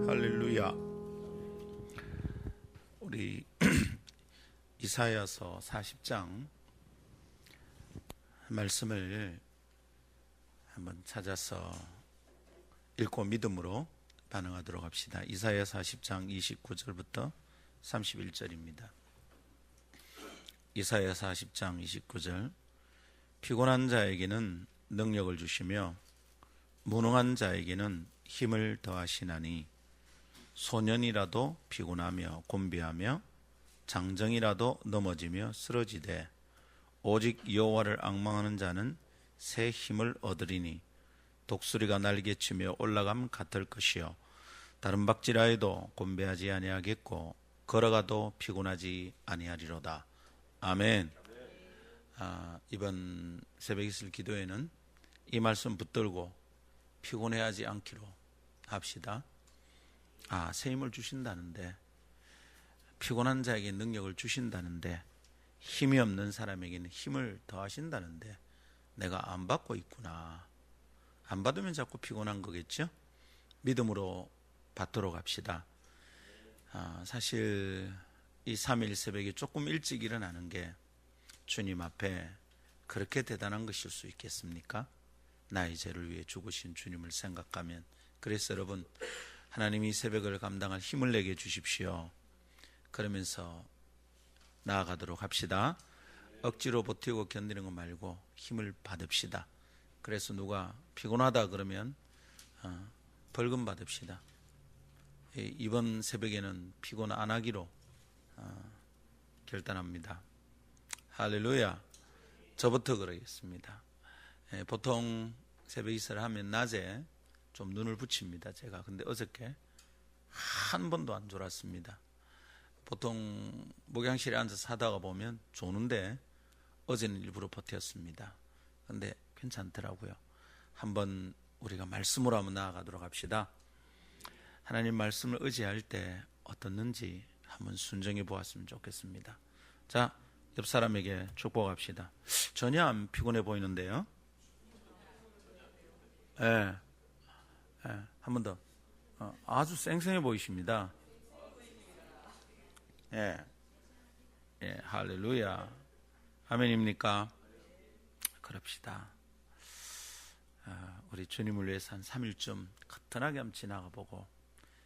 할렐루야. 우리 이사야서 40장 말씀을 한번 찾아서 읽고 믿음으로 반응하도록 합시다. 이사야 40장 29절부터 31절입니다. 이사야 40장 29절. 피곤한 자에게는 능력을 주시며 무능한 자에게는 힘을 더하시나니 소년이라도 피곤하며 곤비하며 장정이라도 넘어지며 쓰러지되 오직 여호와를 앙망하는 자는 새 힘을 얻으리니 독수리가 날개치며 올라감 같을 것이요 다른 박질하여도 곤배하지 아니하겠고 걸어가도 피곤하지 아니하리로다. 아멘. 이번 새벽 이슬 기도회는 이 말씀 붙들고 피곤해하지 않기로 합시다. 새 힘을 주신다는데, 피곤한 자에게 능력을 주신다는데, 힘이 없는 사람에게는 힘을 더하신다는데 내가 안 받고 있구나. 안 받으면 자꾸 피곤한 거겠죠? 믿음으로 받도록 합시다. 사실 이 3일 새벽에 조금 일찍 일어나는 게 주님 앞에 그렇게 대단한 것일 수 있겠습니까? 나의 죄를 위해 죽으신 주님을 생각하면. 그래서 여러분, 하나님이 새벽을 감당할 힘을 내게 주십시오. 그러면서 나아가도록 합시다. 억지로 버티고 견디는 거 말고 힘을 받읍시다. 그래서 누가 피곤하다 그러면 벌금 받읍시다. 이번 새벽에는 피곤 안 하기로 결단합니다. 할렐루야. 저부터 그러겠습니다. 보통 새벽 이슬을 하면 낮에 좀 눈을 붙입니다, 제가. 근데 어저께 한 번도 안 졸았습니다. 보통 목양실에 앉아서 하다가 보면 조는데 어제는 일부러 버텼습니다. 근데 괜찮더라고요. 한번 우리가 말씀으로 한번 나아가도록 합시다. 하나님 말씀을 의지할 때 어떻는지 한번 순정해 보았으면 좋겠습니다. 자, 옆 사람에게 축복합시다. 전혀 안 피곤해 보이는데요. 한 번 더. 아주 쌩쌩해 보이십니다. 할렐루야. 아멘입니까? 그럽시다. 우리 주님을 위해서 한 3일쯤 거뜬하게 한번 지나가 보고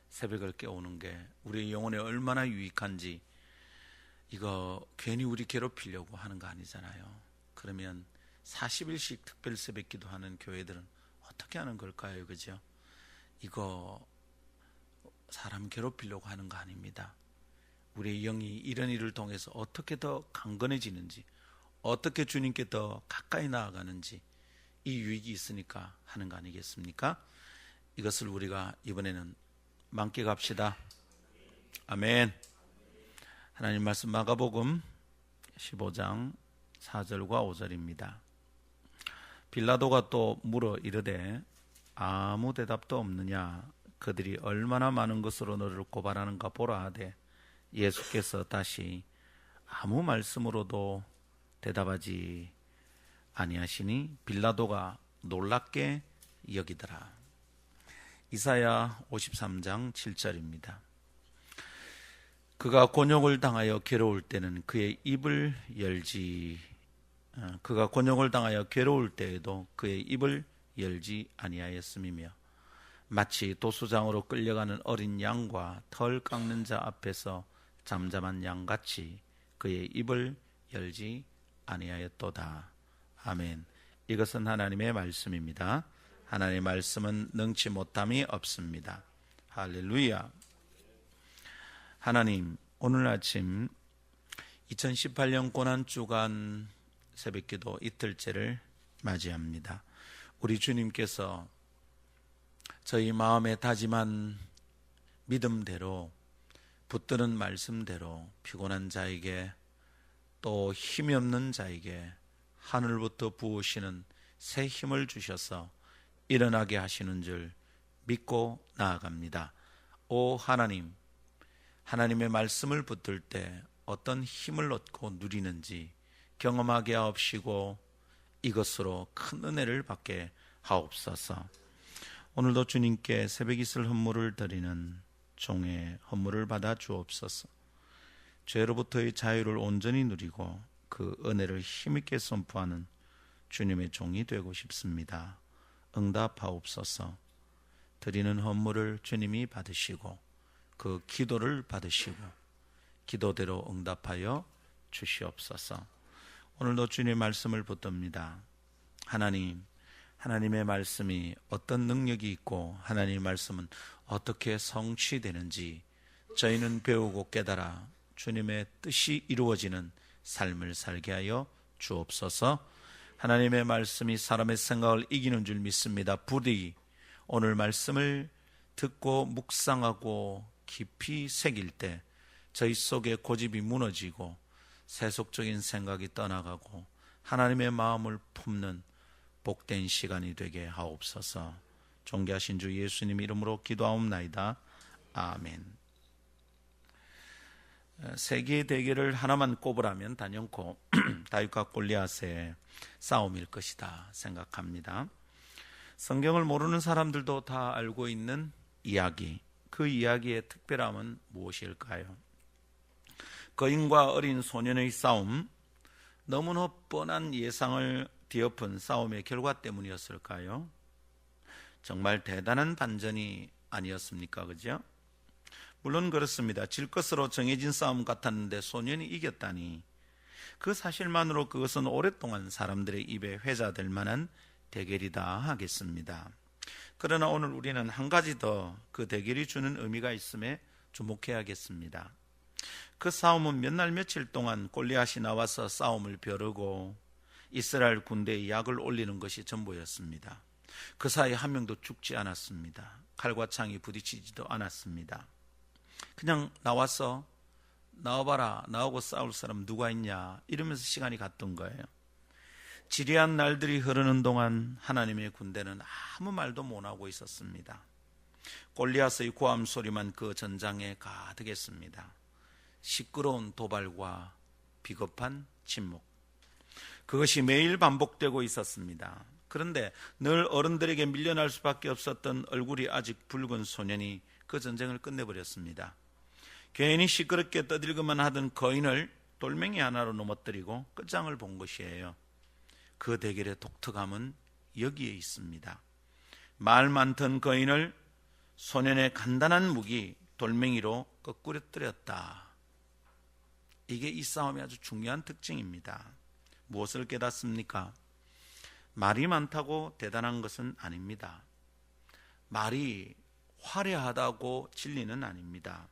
새벽을 깨우는 게 우리 영혼에 얼마나 유익한지. 이거 괜히 우리 괴롭히려고 하는 거 아니잖아요. 그러면 40일씩 특별 새벽 기도하는 교회들은 어떻게 하는 걸까요? 그죠? 이거 사람 괴롭히려고 하는 거 아닙니다. 우리의 영이 이런 일을 통해서 어떻게 더 강건해지는지, 어떻게 주님께 더 가까이 나아가는지 이 유익이 있으니까 하는 거 아니겠습니까? 이것을 우리가 이번에는 만끽합시다. 아멘. 하나님 말씀 마가복음 15장 4절과 5절입니다. 빌라도가 또 물어 이르되 아무 대답도 없느냐? 그들이 얼마나 많은 것으로 너를 고발하는가 보라 하되 예수께서 다시 아무 말씀으로도 대답하지 아니하시니 빌라도가 놀랍게 여기더라. 이사야 53장 7절입니다. 그가 곤욕을 당하여 괴로울 때는 그의 입을 열지 그가 곤욕을 당하여 괴로울 때에도 그의 입을 열지 아니하였음이며 마치 도수장으로 끌려가는 어린 양과 털 깎는 자 앞에서 잠잠한 양같이 그의 입을 열지 아니하였도다. 아멘. 이것은 하나님의 말씀입니다. 하나님의 말씀은 능치 못함이 없습니다. 할렐루야. 하나님, 오늘 아침 2018년 고난주간 새벽기도 이틀째를 맞이합니다. 우리 주님께서 저희 마음에 다짐한 믿음대로, 붙드는 말씀대로 피곤한 자에게, 또 힘이 없는 자에게 하늘부터 부으시는 새 힘을 주셔서 일어나게 하시는 줄 믿고 나아갑니다. 오 하나님, 하나님의 말씀을 붙들 때 어떤 힘을 얻고 누리는지 경험하게 하옵시고 이것으로 큰 은혜를 받게 하옵소서. 오늘도 주님께 새벽 이슬 헌물을 드리는 종의 허물을 받아 주옵소서. 죄로부터의 자유를 온전히 누리고 그 은혜를 힘있게 선포하는 주님의 종이 되고 싶습니다. 응답하옵소서. 드리는 헌물을 주님이 받으시고 그 기도를 받으시고 기도대로 응답하여 주시옵소서. 오늘도 주님의 말씀을 붙듭니다. 하나님, 하나님의 말씀이 어떤 능력이 있고 하나님의 말씀은 어떻게 성취되는지 저희는 배우고 깨달아 주님의 뜻이 이루어지는 삶을 살게 하여 주옵소서. 하나님의 말씀이 사람의 생각을 이기는 줄 믿습니다. 부디 오늘 말씀을 듣고 묵상하고 깊이 새길 때 저희 속에 고집이 무너지고 세속적인 생각이 떠나가고 하나님의 마음을 품는 복된 시간이 되게 하옵소서. 존귀하신 주 예수님 이름으로 기도하옵나이다. 아멘. 세계의 대결을 하나만 꼽으라면 단연코 다윗과 골리앗의 싸움일 것이다 생각합니다. 성경을 모르는 사람들도 다 알고 있는 이야기, 그 이야기의 특별함은 무엇일까요? 거인과 어린 소년의 싸움, 너무나 뻔한 예상을 뒤엎은 싸움의 결과 때문이었을까요? 정말 대단한 반전이 아니었습니까? 그죠? 물론 그렇습니다. 질 것으로 정해진 싸움 같았는데 소년이 이겼다니 그 사실만으로 그것은 오랫동안 사람들의 입에 회자될 만한 대결이다 하겠습니다. 그러나 오늘 우리는 한 가지 더 그 대결이 주는 의미가 있음에 주목해야겠습니다. 그 싸움은 몇 날 며칠 동안 골리앗이 나와서 싸움을 벼르고 이스라엘 군대에 약을 올리는 것이 전부였습니다. 그 사이 한 명도 죽지 않았습니다. 칼과 창이 부딪히지도 않았습니다. 그냥 나와서 나와봐라, 나하고 싸울 사람 누가 있냐 이러면서 시간이 갔던 거예요. 지리한 날들이 흐르는 동안 하나님의 군대는 아무 말도 못하고 있었습니다. 골리앗의 고함 소리만 그 전장에 가득했습니다. 시끄러운 도발과 비겁한 침묵, 그것이 매일 반복되고 있었습니다. 그런데 늘 어른들에게 밀려날 수밖에 없었던 얼굴이 아직 붉은 소년이 그 전쟁을 끝내버렸습니다. 괜히 시끄럽게 떠들기만 하던 거인을 돌멩이 하나로 넘어뜨리고 끝장을 본 것이에요. 그 대결의 독특함은 여기에 있습니다. 말 많던 거인을 소년의 간단한 무기 돌멩이로 거꾸러뜨렸다. 이게 이 싸움의 아주 중요한 특징입니다. 무엇을 깨닫습니까? 말이 많다고 대단한 것은 아닙니다. 말이 화려하다고 진리는 아닙니다.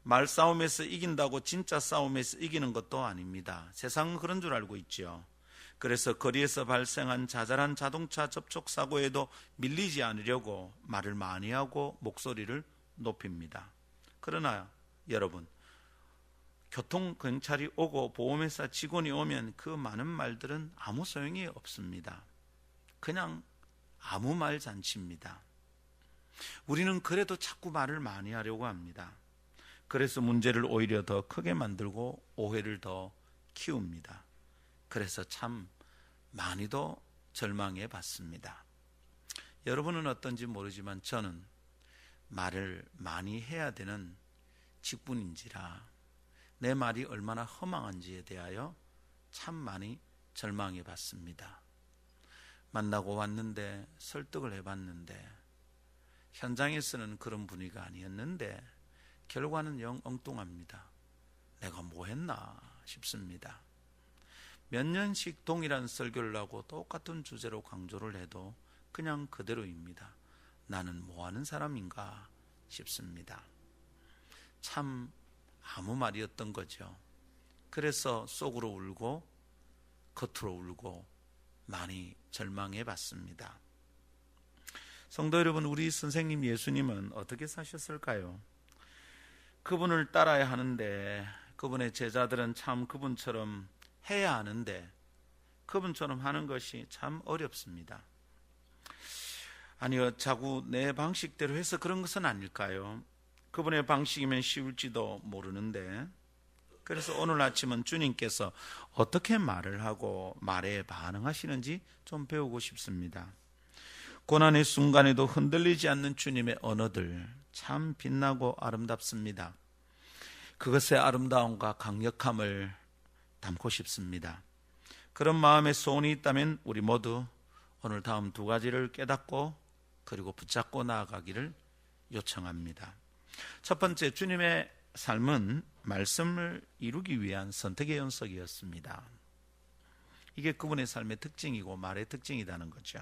말싸움에서 이긴다고 진짜 싸움에서 이기는 것도 아닙니다. 세상은 그런 줄 알고 있죠. 그래서 거리에서 발생한 자잘한 자동차 접촉 사고에도 밀리지 않으려고 말을 많이 하고 목소리를 높입니다. 그러나 여러분, 교통경찰이 오고 보험회사 직원이 오면 그 많은 말들은 아무 소용이 없습니다. 그냥 아무 말 잔치입니다. 우리는 그래도 자꾸 말을 많이 하려고 합니다. 그래서 문제를 오히려 더 크게 만들고 오해를 더 키웁니다. 그래서 참 많이도 절망해 봤습니다. 여러분은 어떤지 모르지만 저는 말을 많이 해야 되는 직분인지라 내 말이 얼마나 허망한지에 대하여 참 많이 절망해 봤습니다. 만나고 왔는데 설득을 해봤는데 현장에서는 그런 분위기가 아니었는데 결과는 영 엉뚱합니다. 내가 뭐 했나 싶습니다. 몇 년씩 동일한 설교를 하고 똑같은 주제로 강조를 해도 그냥 그대로입니다. 나는 뭐 하는 사람인가 싶습니다. 참 아무 말이었던 거죠. 그래서 속으로 울고 겉으로 울고 많이 절망해 봤습니다. 성도 여러분, 우리 선생님 예수님은 어떻게 사셨을까요? 그분을 따라야 하는데 그분의 제자들은 참 그분처럼 해야 하는데 그분처럼 하는 것이 참 어렵습니다. 아니요, 자꾸 내 방식대로 해서 그런 것은 아닐까요? 그분의 방식이면 쉬울지도 모르는데, 그래서 오늘 아침은 주님께서 어떻게 말을 하고 말에 반응하시는지 좀 배우고 싶습니다. 고난의 순간에도 흔들리지 않는 주님의 언어들 참 빛나고 아름답습니다. 그것의 아름다움과 강력함을 담고 싶습니다. 그런 마음의 소원이 있다면 우리 모두 오늘 다음 두 가지를 깨닫고 그리고 붙잡고 나아가기를 요청합니다. 첫 번째, 주님의 삶은 말씀을 이루기 위한 선택의 연속이었습니다. 이게 그분의 삶의 특징이고 말의 특징이라는 거죠.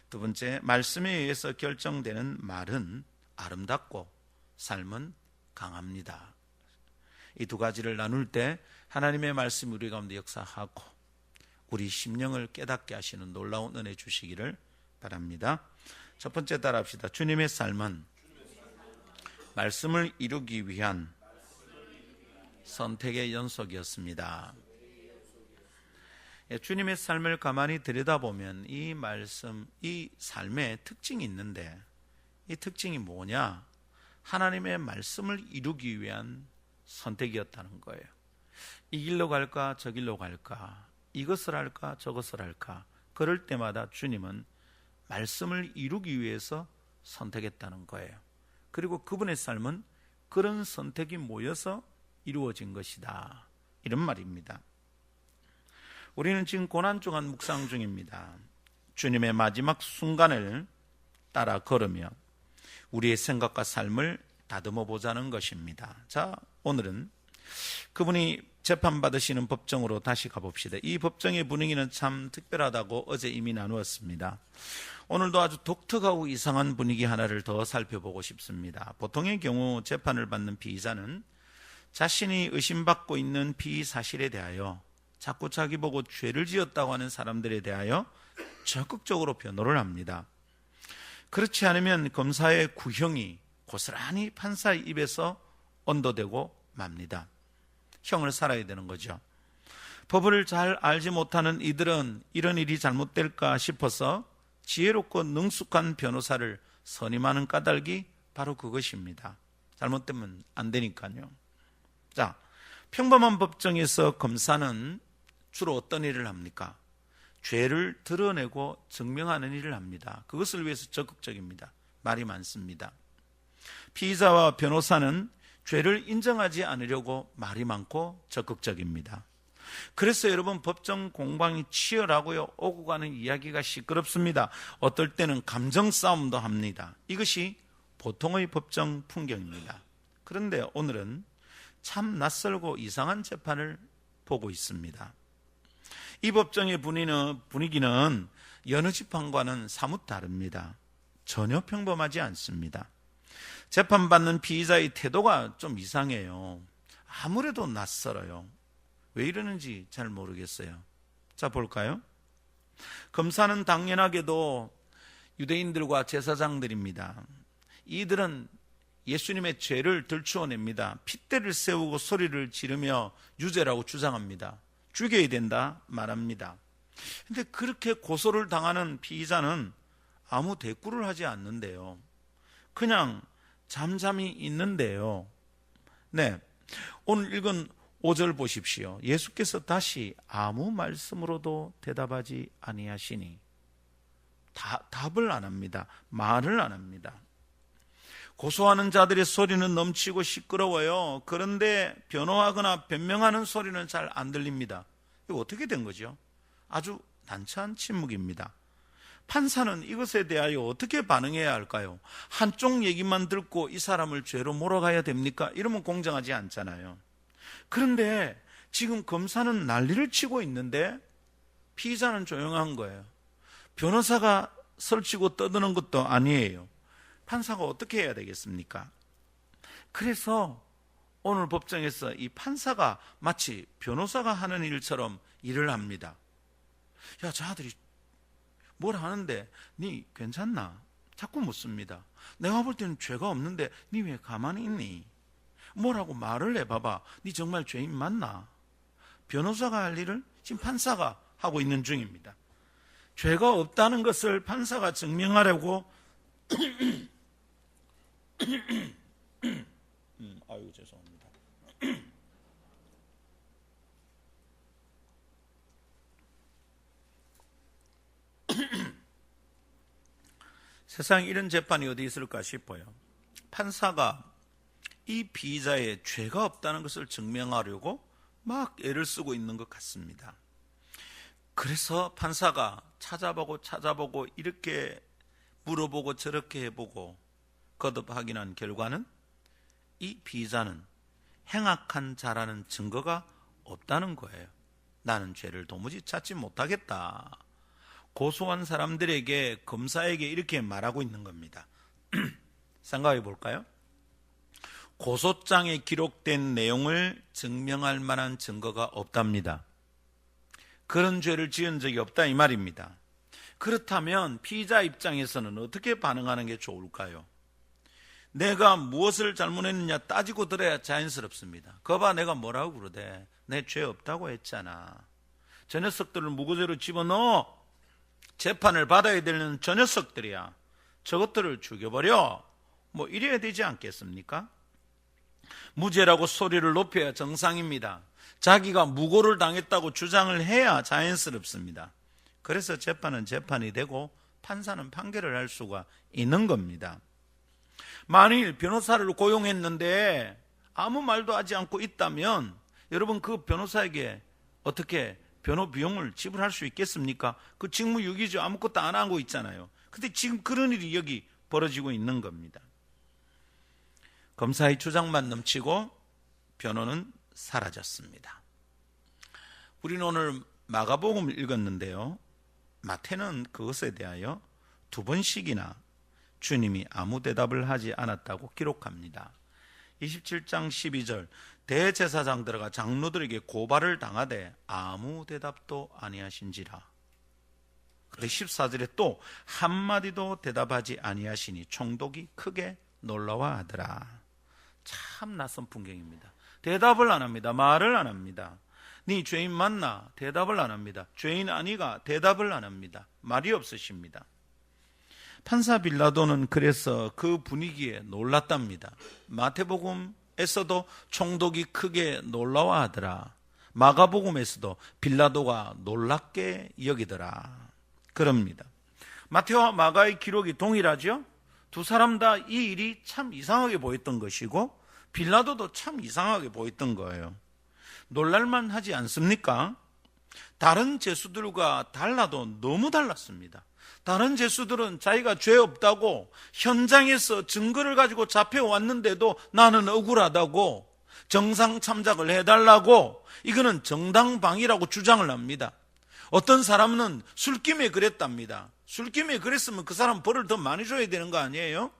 두 번째, 말씀에 의해서 결정되는 말은 아름답고 삶은 강합니다. 이 두 가지를 나눌 때 하나님의 말씀이 우리 가운데 역사하고 우리 심령을 깨닫게 하시는 놀라운 은혜 주시기를 바랍니다. 첫 번째 따라합시다. 주님의 삶은 말씀을 이루기 위한 선택의 연속이었습니다. 주님의 삶을 가만히 들여다보면 이 말씀, 이 삶의 특징이 있는데 이 특징이 뭐냐? 하나님의 말씀을 이루기 위한 선택이었다는 거예요. 이 길로 갈까 저 길로 갈까, 이것을 할까 저것을 할까, 그럴 때마다 주님은 말씀을 이루기 위해서 선택했다는 거예요. 그리고 그분의 삶은 그런 선택이 모여서 이루어진 것이다, 이런 말입니다. 우리는 지금 고난중한 묵상 중입니다. 주님의 마지막 순간을 따라 걸으며 우리의 생각과 삶을 다듬어 보자는 것입니다. 자, 오늘은 그분이 재판받으시는 법정으로 다시 가봅시다. 이 법정의 분위기는 참 특별하다고 어제 이미 나누었습니다. 오늘도 아주 독특하고 이상한 분위기 하나를 더 살펴보고 싶습니다. 보통의 경우 재판을 받는 피의자는 자신이 의심받고 있는 피의 사실에 대하여 자꾸 자기 보고 죄를 지었다고 하는 사람들에 대하여 적극적으로 변호를 합니다. 그렇지 않으면 검사의 구형이 고스란히 판사의 입에서 언도되고 맙니다. 형을 살아야 되는 거죠. 법을 잘 알지 못하는 이들은 이런 일이 잘못될까 싶어서 지혜롭고 능숙한 변호사를 선임하는 까닭이 바로 그것입니다. 잘못되면 안 되니까요. 자, 평범한 법정에서 검사는 주로 어떤 일을 합니까? 죄를 드러내고 증명하는 일을 합니다. 그것을 위해서 적극적입니다. 말이 많습니다. 피의자와 변호사는 죄를 인정하지 않으려고 말이 많고 적극적입니다. 그래서 여러분, 법정 공방이 치열하고요, 오고 가는 이야기가 시끄럽습니다. 어떨 때는 감정 싸움도 합니다. 이것이 보통의 법정 풍경입니다. 그런데 오늘은 참 낯설고 이상한 재판을 보고 있습니다. 이 법정의 분위기는 여느 재판과는 사뭇 다릅니다. 전혀 평범하지 않습니다. 재판받는 피의자의 태도가 좀 이상해요. 아무래도 낯설어요. 왜 이러는지 잘 모르겠어요. 자, 볼까요? 검사는 당연하게도 유대인들과 제사장들입니다. 이들은 예수님의 죄를 들추어냅니다. 핏대를 세우고 소리를 지르며 유죄라고 주장합니다. 죽여야 된다 말합니다. 그런데 그렇게 고소를 당하는 피의자는 아무 대꾸를 하지 않는데요. 그냥 잠잠히 있는데요. 네, 오늘 읽은 5절 보십시오. 예수께서 다시 아무 말씀으로도 대답하지 아니하시니, 답을 안 합니다. 말을 안 합니다. 고소하는 자들의 소리는 넘치고 시끄러워요. 그런데 변호하거나 변명하는 소리는 잘 안 들립니다. 이거 어떻게 된 거죠? 아주 난처한 침묵입니다. 판사는 이것에 대하여 어떻게 반응해야 할까요? 한쪽 얘기만 듣고 이 사람을 죄로 몰아가야 됩니까? 이러면 공정하지 않잖아요. 그런데 지금 검사는 난리를 치고 있는데 피의자는 조용한 거예요. 변호사가 설치고 떠드는 것도 아니에요. 판사가 어떻게 해야 되겠습니까? 그래서 오늘 법정에서 이 판사가 마치 변호사가 하는 일처럼 일을 합니다. 야, 저들이 뭘 하는데 니 괜찮나? 자꾸 묻습니다. 내가 볼 때는 죄가 없는데 니 왜 가만히 있니? 뭐라고 말을 해봐봐. 니 정말 죄인 맞나? 변호사가 할 일을 지금 판사가 하고 있는 중입니다. 죄가 없다는 것을 판사가 증명하려고 아유, 죄송합니다. 세상에 이런 재판이 어디 있을까 싶어요. 판사가 이 피의자의 죄가 없다는 것을 증명하려고 막 애를 쓰고 있는 것 같습니다. 그래서 판사가 찾아보고 이렇게 물어보고 저렇게 해보고 거듭 확인한 결과는 이 피의자는 행악한 자라는 증거가 없다는 거예요. 나는 죄를 도무지 찾지 못하겠다. 고소한 사람들에게, 검사에게 이렇게 말하고 있는 겁니다. 생각해 볼까요? 고소장에 기록된 내용을 증명할 만한 증거가 없답니다. 그런 죄를 지은 적이 없다 이 말입니다. 그렇다면 피의자 입장에서는 어떻게 반응하는 게 좋을까요? 내가 무엇을 잘못했느냐 따지고 들어야 자연스럽습니다. 거봐, 내가 뭐라고 그러대. 내 죄 없다고 했잖아. 저 녀석들을 무고죄로 집어넣어. 재판을 받아야 되는 저 녀석들이야. 저것들을 죽여버려. 뭐 이래야 되지 않겠습니까? 무죄라고 소리를 높여야 정상입니다. 자기가 무고를 당했다고 주장을 해야 자연스럽습니다. 그래서 재판은 재판이 되고 판사는 판결을 할 수가 있는 겁니다. 만일 변호사를 고용했는데 아무 말도 하지 않고 있다면 여러분 그 변호사에게 어떻게 변호 비용을 지불할 수 있겠습니까? 그 직무유기죠. 아무것도 안 하고 있잖아요. 근데 지금 그런 일이 여기 벌어지고 있는 겁니다. 검사의 주장만 넘치고 변호는 사라졌습니다. 우리는 오늘 마가복음을 읽었는데요. 마태는 그것에 대하여 2번씩이나 주님이 아무 대답을 하지 않았다고 기록합니다. 27장 12절 대제사장 들어가 장로들에게 고발을 당하되 아무 대답도 아니하신지라. 근데 14절에 또 한마디도 대답하지 아니하시니 총독이 크게 놀라워하더라. 참 낯선 풍경입니다. 대답을 안 합니다. 말을 안 합니다. 네 죄인 맞나? 대답을 안 합니다. 죄인 아니가? 대답을 안 합니다. 말이 없으십니다. 판사 빌라도는 그래서 그 분위기에 놀랐답니다. 마태복음에서도 총독이 크게 놀라워하더라. 마가복음에서도 빌라도가 놀랍게 여기더라. 그럽니다. 마태와 마가의 기록이 동일하죠? 두 사람 다 이 일이 참 이상하게 보였던 것이고 빌라도도 참 이상하게 보였던 거예요. 놀랄만 하지 않습니까? 다른 죄수들과 달라도 너무 달랐습니다. 다른 죄수들은 자기가 죄 없다고 현장에서 증거를 가지고 잡혀왔는데도 나는 억울하다고 정상 참작을 해달라고 이거는 정당방위라고 주장을 합니다. 어떤 사람은 술김에 그랬답니다. 술김에 그랬으면 그 사람 벌을 더 많이 줘야 되는 거 아니에요?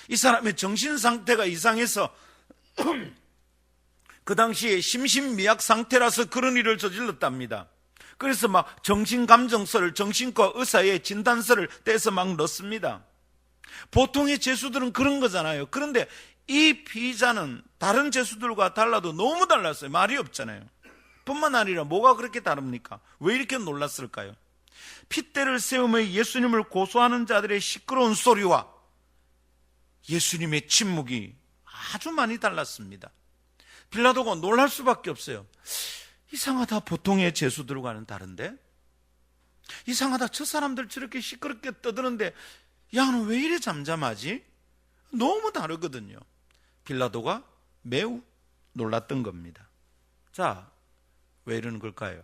이 사람의 정신 상태가 이상해서 그 당시에 심신미약 상태라서 그런 일을 저질렀답니다. 그래서 막 정신감정서를 정신과 의사의 진단서를 떼서 막 넣습니다. 보통의 죄수들은 그런 거잖아요. 그런데 이 피의자는 다른 죄수들과 달라도 너무 달랐어요. 말이 없잖아요. 뿐만 아니라 뭐가 그렇게 다릅니까? 왜 이렇게 놀랐을까요? 핏대를 세우며 예수님을 고소하는 자들의 시끄러운 소리와 예수님의 침묵이 아주 많이 달랐습니다. 빌라도가 놀랄 수밖에 없어요. 이상하다, 보통의 죄수들과는 다른데? 이상하다, 저 사람들 저렇게 시끄럽게 떠드는데 야, 너 왜 이래 잠잠하지? 너무 다르거든요. 빌라도가 매우 놀랐던 겁니다. 자, 왜 이러는 걸까요?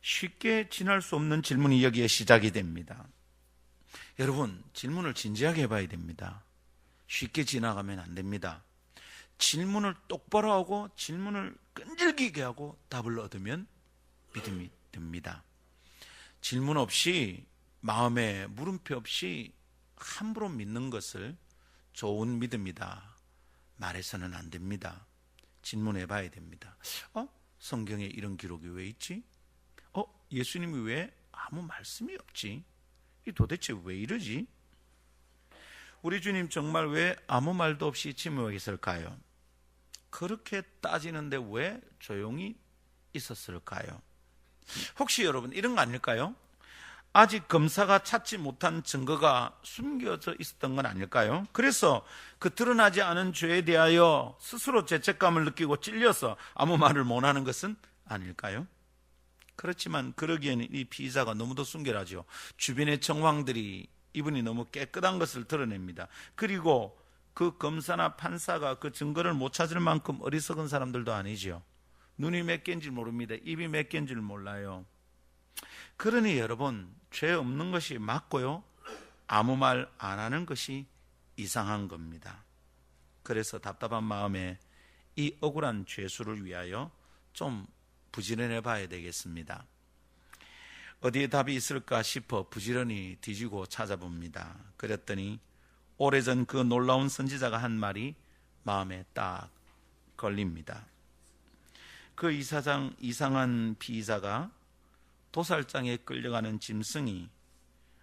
쉽게 지날 수 없는 질문이 여기에 시작이 됩니다. 여러분, 질문을 진지하게 해봐야 됩니다. 쉽게 지나가면 안 됩니다. 질문을 똑바로 하고 질문을 끈질기게 하고 답을 얻으면 믿음이 듭니다. 질문 없이, 마음에 물음표 없이 함부로 믿는 것을 좋은 믿음이다 말해서는 안 됩니다. 질문해 봐야 됩니다. 성경에 이런 기록이 왜 있지? 예수님이 왜 아무 말씀이 없지? 이 도대체 왜 이러지? 우리 주님 정말 왜 아무 말도 없이 침묵하게 있을까요? 그렇게 따지는데 왜 조용히 있었을까요? 혹시 여러분 이런 거 아닐까요? 아직 검사가 찾지 못한 증거가 숨겨져 있었던 건 아닐까요? 그래서 그 드러나지 않은 죄에 대하여 스스로 죄책감을 느끼고 찔려서 아무 말을 못하는 것은 아닐까요? 그렇지만 그러기에는 이 피의자가 너무도 순결하죠. 주변의 정황들이 이분이 너무 깨끗한 것을 드러냅니다. 그리고 그 검사나 판사가 그 증거를 못 찾을 만큼 어리석은 사람들도 아니죠. 눈이 몇 개인지 모릅니다. 입이 몇 개인지 몰라요. 그러니 여러분, 죄 없는 것이 맞고요, 아무 말 안 하는 것이 이상한 겁니다. 그래서 답답한 마음에 이 억울한 죄수를 위하여 좀 부지런해 봐야 되겠습니다. 어디에 답이 있을까 싶어 부지런히 뒤지고 찾아봅니다. 그랬더니 오래전 그 놀라운 선지자가 한 말이 마음에 딱 걸립니다. 그 이상한 피의자가 도살장에 끌려가는 짐승이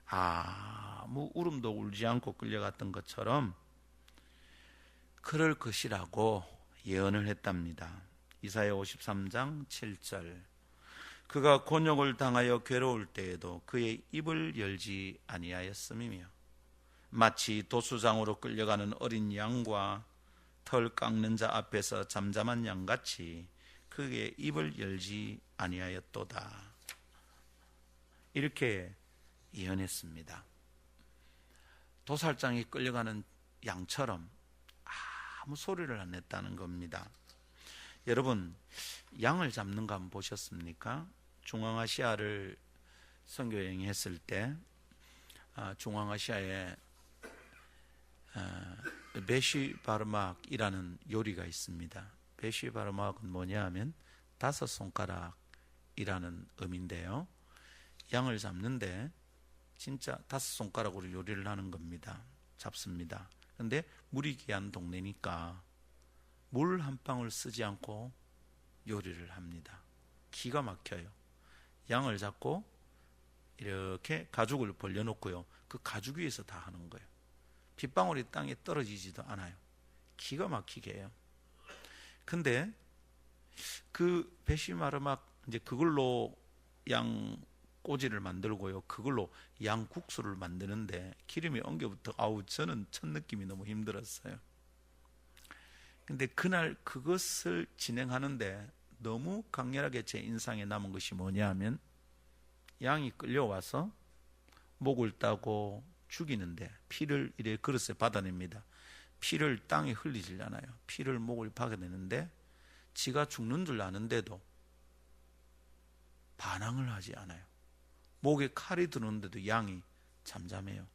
아무 울음도 울지 않고 끌려갔던 것처럼 그럴 것이라고 예언을 했답니다. 이사야 53장 7절. 그가 곤욕을 당하여 괴로울 때에도 그의 입을 열지 아니하였음이며, 마치 도수장으로 끌려가는 어린 양과 털 깎는 자 앞에서 잠잠한 양같이 그의 입을 열지 아니하였도다. 이렇게 예언했습니다. 도살장에 끌려가는 양처럼 아무 소리를 안 냈다는 겁니다. 여러분, 양을 잡는 거 한번 보셨습니까? 중앙아시아를 선교여행했을 때 중앙아시아에 베시바르막이라는 요리가 있습니다. 베시바르막은 뭐냐 하면 5손가락이라는 의미인데요, 양을 잡는데 진짜 5손가락으로 요리를 하는 겁니다. 잡습니다. 그런데 물이 귀한 동네니까 물 한 방울 쓰지 않고 요리를 합니다. 기가 막혀요. 양을 잡고 이렇게 가죽을 벌려놓고요, 그 가죽 위에서 다 하는 거예요. 빗방울이 땅에 떨어지지도 않아요. 기가 막히게 해요. 근데 그 베시마르막, 이제 그걸로 양 꼬지를 만들고요, 그걸로 양 국수를 만드는데 기름이 엉겨붙어 저는 첫 느낌이 너무 힘들었어요. 근데 그날 그것을 진행하는데 너무 강렬하게 제 인상에 남은 것이 뭐냐 하면, 양이 끌려와서 목을 따고 죽이는데 피를 이렇게 그릇에 받아냅니다. 피를 땅에 흘리질 않아요. 피를 목을 박아내는데 지가 죽는 줄 아는데도 반항을 하지 않아요. 목에 칼이 들어오는데도 양이 잠잠해요.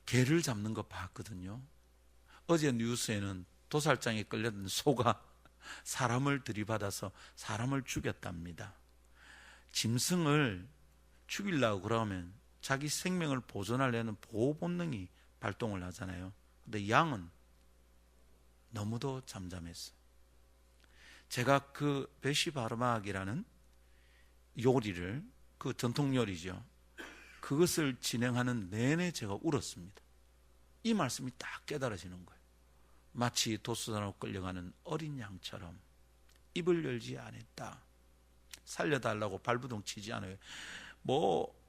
개를 잡는 거 봤거든요. 어제 뉴스에는 도살장에 끌려든 소가 사람을 들이받아서 사람을 죽였답니다. 짐승을 죽이려고 그러면 자기 생명을 보존하려는 보호 본능이 발동을 하잖아요. 근데 양은 너무도 잠잠했어요. 제가 그 베시바르막이라는 요리를, 그 전통 요리죠, 그것을 진행하는 내내 제가 울었습니다. 이 말씀이 딱 깨달아지는 거예요. 마치 도수단으로 끌려가는 어린 양처럼 입을 열지 않았다. 살려달라고 발부동 치지 않아요.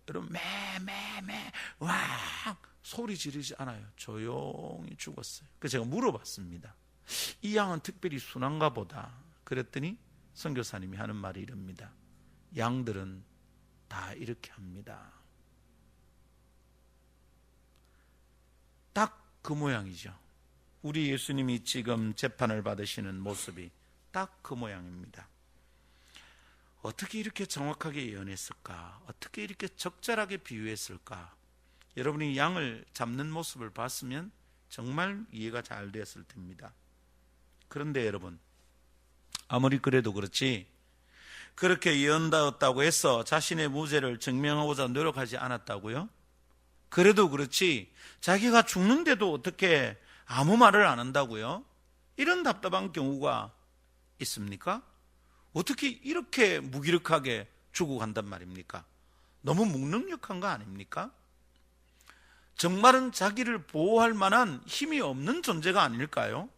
여러분 매매매 와 소리 지르지 않아요. 조용히 죽었어요. 그래서 제가 물어봤습니다. 이 양은 특별히 순한가 보다. 그랬더니 선교사님이 하는 말이 이럽니다. 양들은 다 이렇게 합니다. 딱 그 모양이죠. 우리 예수님이 지금 재판을 받으시는 모습이 딱 그 모양입니다. 어떻게 이렇게 정확하게 예언했을까? 어떻게 이렇게 적절하게 비유했을까? 여러분이 양을 잡는 모습을 봤으면 정말 이해가 잘 되었을 텐입니다. 그런데 여러분, 아무리 그래도 그렇지 그렇게 예언되었다고 해서 자신의 무죄를 증명하고자 노력하지 않았다고요? 그래도 그렇지 자기가 죽는데도 어떻게 아무 말을 안 한다고요? 이런 답답한 경우가 있습니까? 어떻게 이렇게 무기력하게 죽어간단 말입니까? 너무 무능력한 거 아닙니까? 정말은 자기를 보호할 만한 힘이 없는 존재가 아닐까요?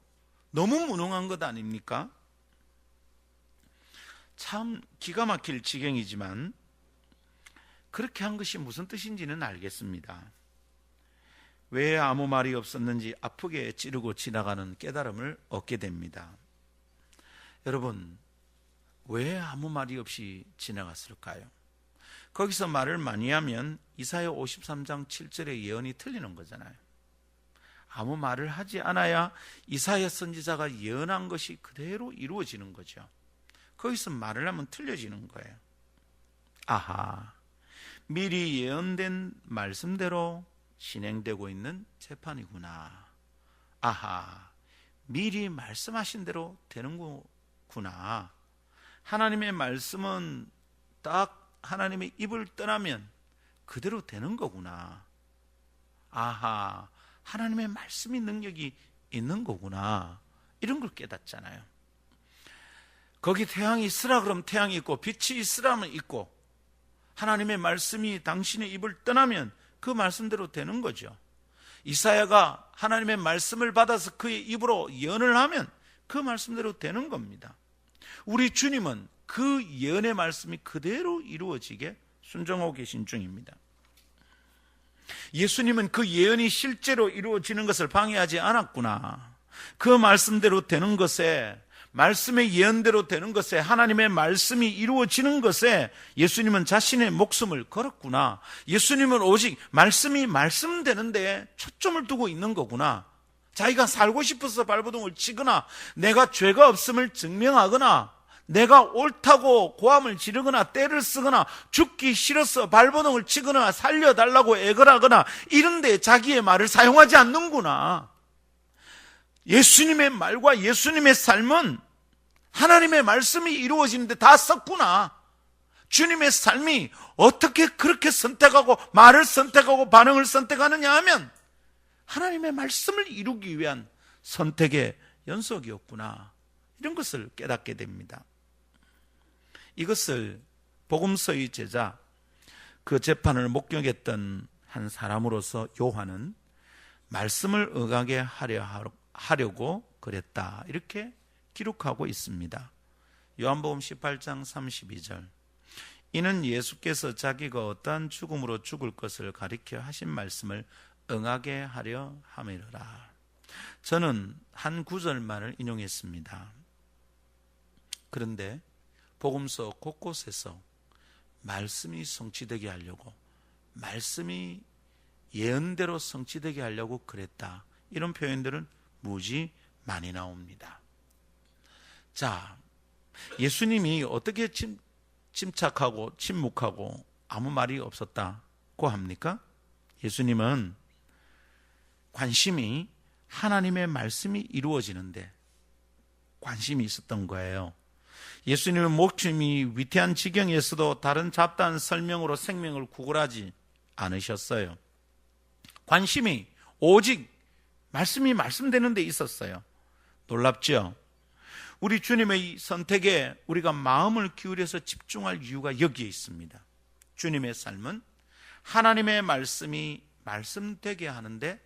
너무 무능한 것 아닙니까? 참 기가 막힐 지경이지만 그렇게 한 것이 무슨 뜻인지는 알겠습니다. 왜 아무 말이 없었는지 아프게 찌르고 지나가는 깨달음을 얻게 됩니다. 여러분, 왜 아무 말이 없이 지나갔을까요? 거기서 말을 많이 하면 이사야 53장 7절의 예언이 틀리는 거잖아요. 아무 말을 하지 않아야 이사야 선지자가 예언한 것이 그대로 이루어지는 거죠. 거기서 말을 하면 틀려지는 거예요. 아하, 미리 예언된 말씀대로 진행되고 있는 재판이구나. 아하, 미리 말씀하신 대로 되는구나. 하나님의 말씀은 딱 하나님의 입을 떠나면 그대로 되는 거구나. 아하, 하나님의 말씀이 능력이 있는 거구나. 이런 걸 깨닫잖아요. 거기 태양이 있으라 그러면 태양이 있고, 빛이 있으라면 있고, 하나님의 말씀이 당신의 입을 떠나면 그 말씀대로 되는 거죠. 이사야가 하나님의 말씀을 받아서 그의 입으로 예언을 하면 그 말씀대로 되는 겁니다. 우리 주님은 그 예언의 말씀이 그대로 이루어지게 순종하고 계신 중입니다. 예수님은 그 예언이 실제로 이루어지는 것을 방해하지 않았구나. 그 말씀대로 되는 것에, 말씀의 예언대로 되는 것에, 하나님의 말씀이 이루어지는 것에 예수님은 자신의 목숨을 걸었구나. 예수님은 오직 말씀이 말씀되는데 초점을 두고 있는 거구나. 자기가 살고 싶어서 발버둥을 치거나, 내가 죄가 없음을 증명하거나, 내가 옳다고 고함을 지르거나 떼를 쓰거나 죽기 싫어서 발버둥을 치거나 살려달라고 애걸하거나 이런 데 자기의 말을 사용하지 않는구나. 예수님의 말과 예수님의 삶은 하나님의 말씀이 이루어지는데 다 썼구나. 주님의 삶이 어떻게 그렇게 선택하고 말을 선택하고 반응을 선택하느냐 하면 하나님의 말씀을 이루기 위한 선택의 연속이었구나. 이런 것을 깨닫게 됩니다. 이것을 복음서의 제자, 그 재판을 목격했던 한 사람으로서 요한은 말씀을 응하게 하려고 그랬다, 이렇게 기록하고 있습니다. 요한복음 18장 32절, 이는 예수께서 자기가 어떠한 죽음으로 죽을 것을 가리켜 하신 말씀을 응하게 하려 함이라. 저는 한 구절만을 인용했습니다. 그런데 복음서 곳곳에서 말씀이 성취되게 하려고, 말씀이 예언대로 성취되게 하려고 그랬다, 이런 표현들은 무지 많이 나옵니다. 자, 예수님이 어떻게 침착하고 침묵하고 아무 말이 없었다고 합니까? 예수님은 관심이 하나님의 말씀이 이루어지는데 관심이 있었던 거예요. 예수님은 목숨이 위태한 지경에서도 다른 잡다한 설명으로 생명을 구걸하지 않으셨어요. 관심이 오직 말씀이 말씀되는 데 있었어요. 놀랍죠? 우리 주님의 선택에 우리가 마음을 기울여서 집중할 이유가 여기에 있습니다. 주님의 삶은 하나님의 말씀이 말씀되게 하는데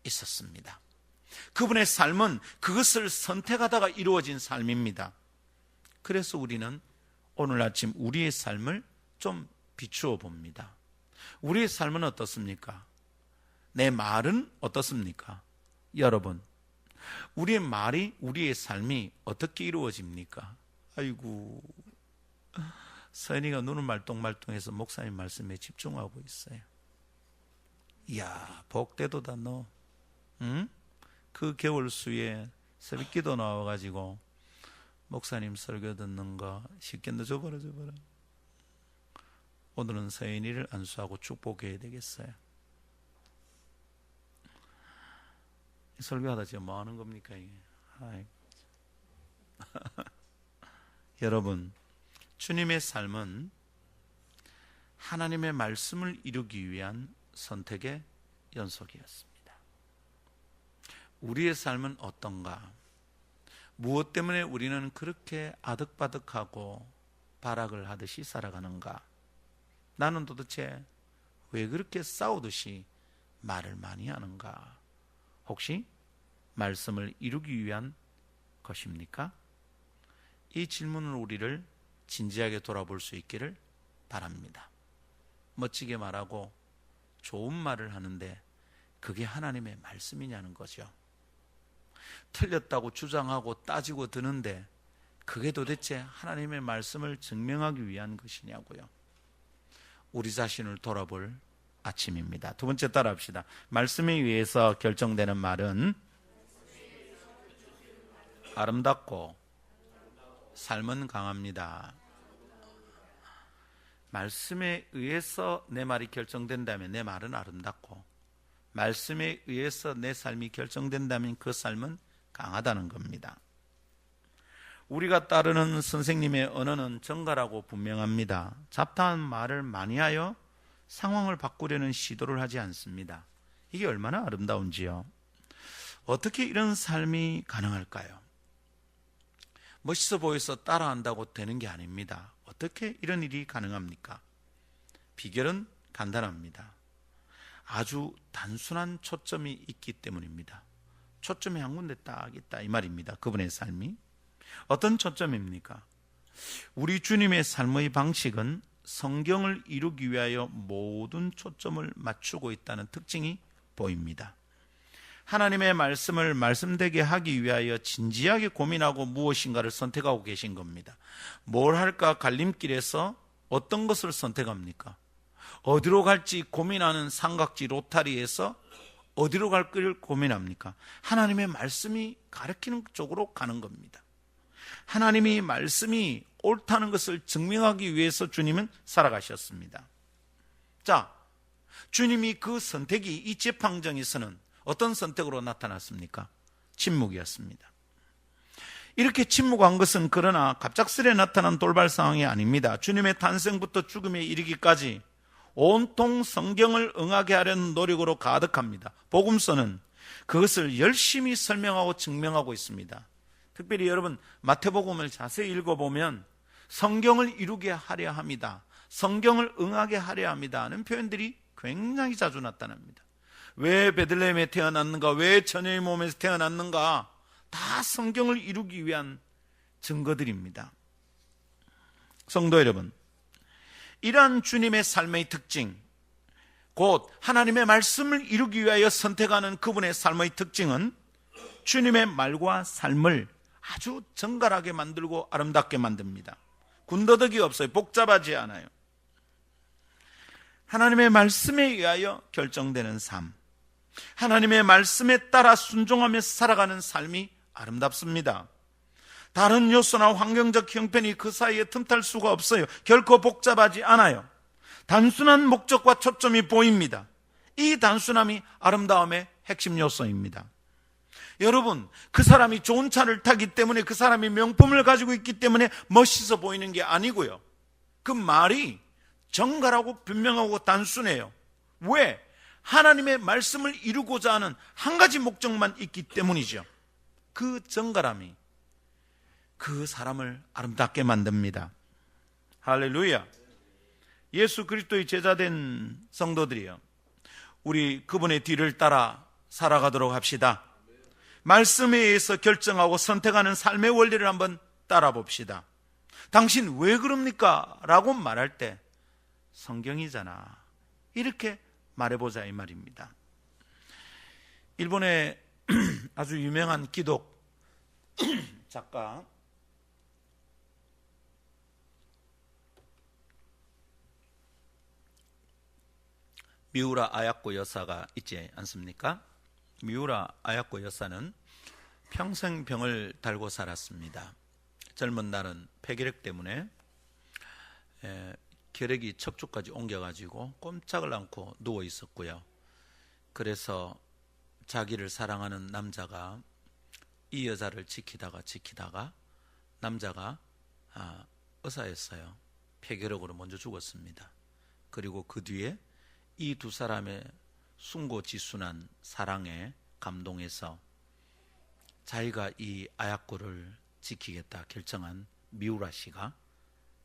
있었습니다. 그분의 삶은 그것을 선택하다가 이루어진 삶입니다. 그래서 우리는 오늘 아침 우리의 삶을 좀 비추어 봅니다. 우리의 삶은 어떻습니까? 내 말은 어떻습니까? 여러분, 우리의 말이, 우리의 삶이 어떻게 이루어집니까? 아이고, 서연이가 눈을 말똥말똥해서 목사님 말씀에 집중하고 있어요. 이야, 복되도다 너. 응? 그 겨울수에 새벽기도 나와가지고 목사님 설교 듣는 거 쉽게 늦어버려. 오늘은 서연이를 안수하고 축복해야 되겠어요. 설교하다 지금 뭐 하는 겁니까 이게? 여러분, 주님의 삶은 하나님의 말씀을 이루기 위한 선택의 연속이었습니다. 우리의 삶은 어떤가? 무엇 때문에 우리는 그렇게 아득바득하고 발악을 하듯이 살아가는가? 나는 도대체 왜 그렇게 싸우듯이 말을 많이 하는가? 혹시 말씀을 이루기 위한 것입니까? 이 질문을 우리를 진지하게 돌아볼 수 있기를 바랍니다. 멋지게 말하고 좋은 말을 하는데 그게 하나님의 말씀이냐는 거죠. 틀렸다고 주장하고 따지고 드는데 그게 도대체 하나님의 말씀을 증명하기 위한 것이냐고요. 우리 자신을 돌아볼 아침입니다. 두 번째 따라 합시다. 말씀에 의해서 결정되는 말은 아름답고 삶은 강합니다. 말씀에 의해서 내 말이 결정된다면 내 말은 아름답고, 말씀에 의해서 내 삶이 결정된다면 그 삶은 강하다는 겁니다. 우리가 따르는 선생님의 언어는 정갈하고 분명합니다. 잡다한 말을 많이 하여 상황을 바꾸려는 시도를 하지 않습니다. 이게 얼마나 아름다운지요. 어떻게 이런 삶이 가능할까요? 멋있어 보여서 따라한다고 되는 게 아닙니다. 어떻게 이런 일이 가능합니까? 비결은 간단합니다. 아주 단순한 초점이 있기 때문입니다. 초점이 한 군데 딱 있다 이 말입니다. 그분의 삶이 어떤 초점입니까? 우리 주님의 삶의 방식은 성경을 이루기 위하여 모든 초점을 맞추고 있다는 특징이 보입니다. 하나님의 말씀을 말씀되게 하기 위하여 진지하게 고민하고 무엇인가를 선택하고 계신 겁니다. 뭘 할까 갈림길에서 어떤 것을 선택합니까? 어디로 갈지 고민하는 삼각지 로타리에서 어디로 갈 길을 고민합니까? 하나님의 말씀이 가르치는 쪽으로 가는 겁니다. 하나님이 말씀이 옳다는 것을 증명하기 위해서 주님은 살아가셨습니다. 자, 주님이 그 선택이 이 재판정에서는 어떤 선택으로 나타났습니까? 침묵이었습니다. 이렇게 침묵한 것은 그러나 갑작스레 나타난 돌발 상황이 아닙니다. 주님의 탄생부터 죽음에 이르기까지 온통 성경을 응하게 하려는 노력으로 가득합니다. 복음서는 그것을 열심히 설명하고 증명하고 있습니다. 특별히 여러분 마태복음을 자세히 읽어보면 성경을 이루게 하려 합니다, 성경을 응하게 하려 합니다 하는 표현들이 굉장히 자주 나타납니다. 왜 베들레헴에 태어났는가, 왜 처녀의 몸에서 태어났는가, 다 성경을 이루기 위한 증거들입니다. 성도 여러분, 이러한 주님의 삶의 특징, 곧 하나님의 말씀을 이루기 위하여 선택하는 그분의 삶의 특징은 주님의 말과 삶을 아주 정갈하게 만들고 아름답게 만듭니다. 군더더기 없어요. 복잡하지 않아요. 하나님의 말씀에 의하여 결정되는 삶, 하나님의 말씀에 따라 순종하며 살아가는 삶이 아름답습니다. 다른 요소나 환경적 형편이 그 사이에 틈탈 수가 없어요. 결코 복잡하지 않아요. 단순한 목적과 초점이 보입니다. 이 단순함이 아름다움의 핵심 요소입니다. 여러분, 그 사람이 좋은 차를 타기 때문에, 그 사람이 명품을 가지고 있기 때문에 멋있어 보이는 게 아니고요, 그 말이 정갈하고 분명하고 단순해요. 왜? 하나님의 말씀을 이루고자 하는 한 가지 목적만 있기 때문이죠. 그 정갈함이 그 사람을 아름답게 만듭니다. 할렐루야. 예수 그리스도의 제자된 성도들이요, 우리 그분의 뒤를 따라 살아가도록 합시다. 말씀에 의해서 결정하고 선택하는 삶의 원리를 한번 따라 봅시다. 당신 왜 그럽니까? 라고 말할 때 성경이잖아, 이렇게 말해보자 이 말입니다. 일본의 아주 유명한 기독 작가 미우라 아야코 여사가 있지 않습니까? 미우라 아야코 여사는 평생 병을 달고 살았습니다. 젊은 날은 폐결핵 때문에 혈액이 척추까지 옮겨가지고 꼼짝을 않고 누워 있었고요. 그래서 자기를 사랑하는 남자가 이 여자를 지키다가 남자가 의사였어요. 폐결핵으로 먼저 죽었습니다. 그리고 그 뒤에 이 두 사람의 순고지순한 사랑에 감동해서 자기가 이 아야코를 지키겠다 결정한 미우라 씨가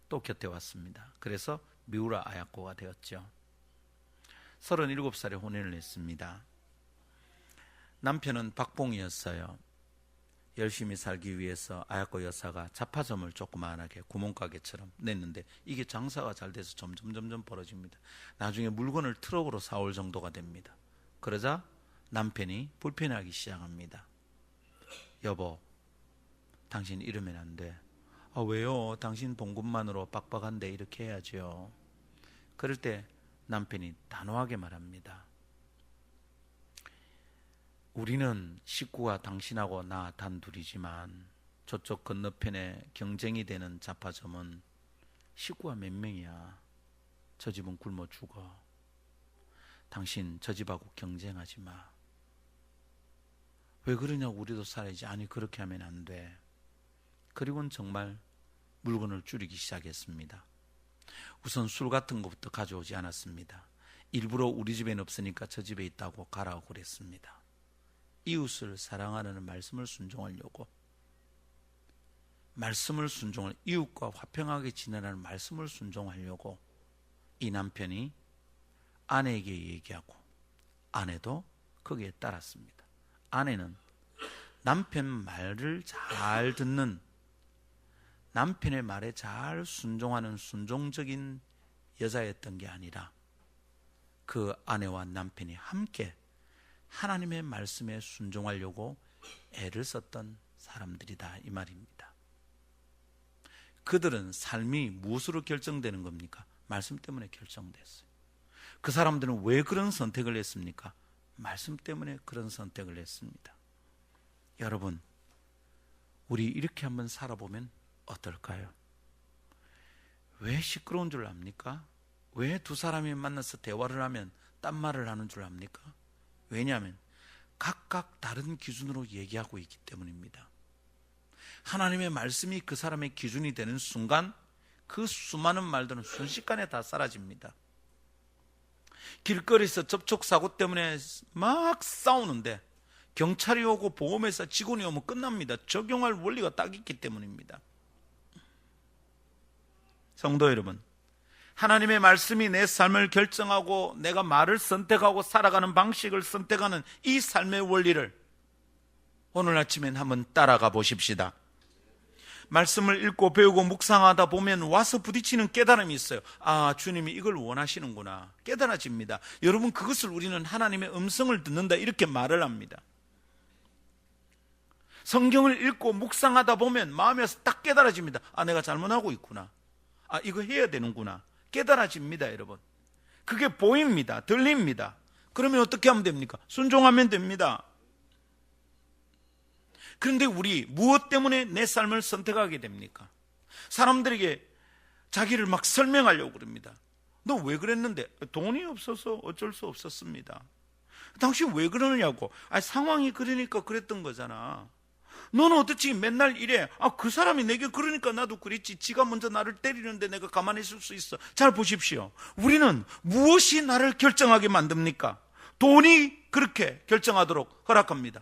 또 곁에 왔습니다. 그래서 미우라 아야코가 되었죠. 37살에 혼인을 했습니다. 남편은 박봉이었어요. 열심히 살기 위해서 아야코 여사가 잡화점을 조그마하게 구멍가게처럼 냈는데 이게 장사가 잘 돼서 점점 벌어집니다. 나중에 물건을 트럭으로 사올 정도가 됩니다. 그러자 남편이 불편하기 시작합니다. 여보, 당신 이러면 안 돼. 아, 왜요? 당신 봉급만으로 빡빡한데 이렇게 해야죠. 그럴 때 남편이 단호하게 말합니다. 우리는 식구가 당신하고 나 단둘이지만 저쪽 건너편에 경쟁이 되는 잡화점은 식구가 몇 명이야. 저 집은 굶어 죽어. 당신 저 집하고 경쟁하지 마. 왜 그러냐고 우리도 살아야지. 아니 그렇게 하면 안 돼. 그리고는 정말 물건을 줄이기 시작했습니다. 우선 술 같은 것부터 가져오지 않았습니다. 일부러 우리 집에는 없으니까 저 집에 있다고 가라고 그랬습니다. 이웃을 사랑하는 말씀을 순종하려고, 이웃과 화평하게 지내라는 말씀을 순종하려고 이 남편이 아내에게 얘기하고 아내도 거기에 따랐습니다. 아내는 남편 말을 잘 듣는, 남편의 말에 잘 순종하는 순종적인 여자였던 게 아니라 그 아내와 남편이 함께 하나님의 말씀에 순종하려고 애를 썼던 사람들이다 이 말입니다. 그들은 삶이 무엇으로 결정되는 겁니까? 말씀 때문에 결정됐어요. 그 사람들은 왜 그런 선택을 했습니까? 말씀 때문에 그런 선택을 했습니다. 여러분, 우리 이렇게 한번 살아보면 어떨까요? 왜 시끄러운 줄 압니까? 왜 두 사람이 만나서 대화를 하면 딴 말을 하는 줄 압니까? 왜냐하면 각각 다른 기준으로 얘기하고 있기 때문입니다. 하나님의 말씀이 그 사람의 기준이 되는 순간 그 수많은 말들은 순식간에 다 사라집니다. 길거리에서 접촉사고 때문에 막 싸우는데 경찰이 오고 보험회사 직원이 오면 끝납니다. 적용할 원리가 딱 있기 때문입니다. 성도 여러분, 하나님의 말씀이 내 삶을 결정하고 내가 말을 선택하고 살아가는 방식을 선택하는 이 삶의 원리를 오늘 아침엔 한번 따라가 보십시다. 말씀을 읽고 배우고 묵상하다 보면 와서 부딪히는 깨달음이 있어요. 아, 주님이 이걸 원하시는구나. 깨달아집니다. 여러분, 그것을 우리는 하나님의 음성을 듣는다 이렇게 말을 합니다. 성경을 읽고 묵상하다 보면 마음에 와서 딱 깨달아집니다. 아, 내가 잘못하고 있구나. 아, 이거 해야 되는구나. 깨달아집니다, 여러분. 그게 보입니다. 들립니다. 그러면 어떻게 하면 됩니까? 순종하면 됩니다. 그런데 우리 무엇 때문에 내 삶을 선택하게 됩니까? 사람들에게 자기를 막 설명하려고 그럽니다. 너 왜 그랬는데? 돈이 없어서 어쩔 수 없었습니다. 당신 왜 그러느냐고. 아니, 상황이 그러니까 그랬던 거잖아. 너는 어떻지? 맨날 이래. 아, 그 사람이 내게 그러니까 나도 그랬지. 지가 먼저 나를 때리는데 내가 가만히 있을 수 있어. 잘 보십시오. 우리는 무엇이 나를 결정하게 만듭니까? 돈이 그렇게 결정하도록 허락합니다.